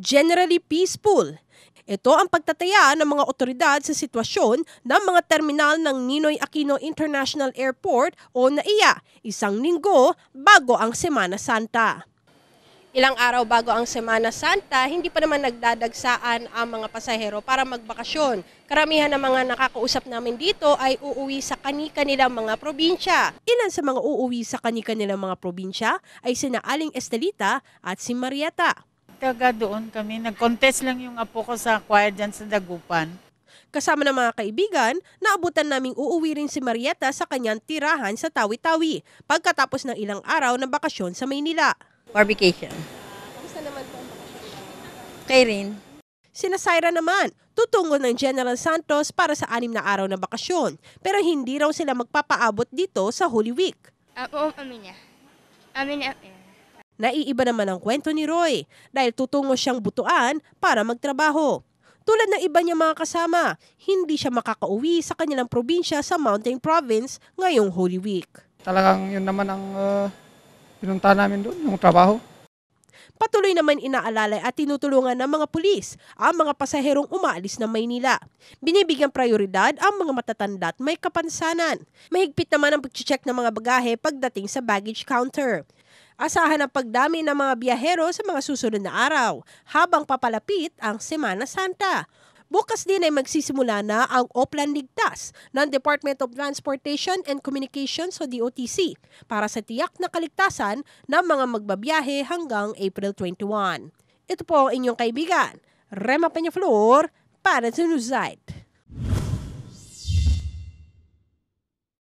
generally peaceful. Ito ang pagtataya ng mga otoridad sa sitwasyon ng mga terminal ng Ninoy Aquino International Airport o NAIA, isang linggo bago ang Semana Santa. Ilang araw bago ang Semana Santa, hindi pa naman nagdadagsaan ang mga pasahero para magbakasyon. Karamihan ng mga nakakausap namin dito ay uuwi sa kani-kanilang mga probinsya. Ilan sa mga uuwi sa kani-kanilang mga probinsya ay sina Aling Estelita at si Marieta. Taga doon kami, nag-contest lang yung apo ko sa choir dyan sa Dagupan. Kasama ng mga kaibigan, naabutan naming uuwi rin si Marieta sa kanyang tirahan sa Tawi-Tawi pagkatapos ng ilang araw na bakasyon sa Maynila. For vacation. Kamusta naman po ang bakasyon? Kay rin. Sina Syra naman, tutungo ng General Santos para sa 6 na araw na bakasyon, pero hindi raw sila magpapaabot dito sa Holy Week. Amin niya. Naiiba naman ang kwento ni Roy dahil tutungo siyang Butuan para magtrabaho. Tulad ng iba niyang mga kasama, hindi siya makakauwi sa kanilang probinsya sa Mountain Province ngayong Holy Week. Talagang yun naman ang pinunta namin doon, yung trabaho. Patuloy naman inaalala at tinutulungan ng mga pulis ang mga pasaherong umaalis ng Maynila. Binibigyang prioridad ang mga matatanda at may kapansanan. Mahigpit naman ang pag-check ng mga bagahe pagdating sa baggage counter. Asahan ang pagdami ng mga biyahero sa mga susunod na araw habang papalapit ang Semana Santa. Bukas din ay magsisimula na ang Oplan Ligtas ng Department of Transportation and Communications o DOTC para sa tiyak na kaligtasan ng mga magbabiyahe hanggang April 21. Ito po ang inyong kaibigan, Rema Peñaflor para sa Newsite.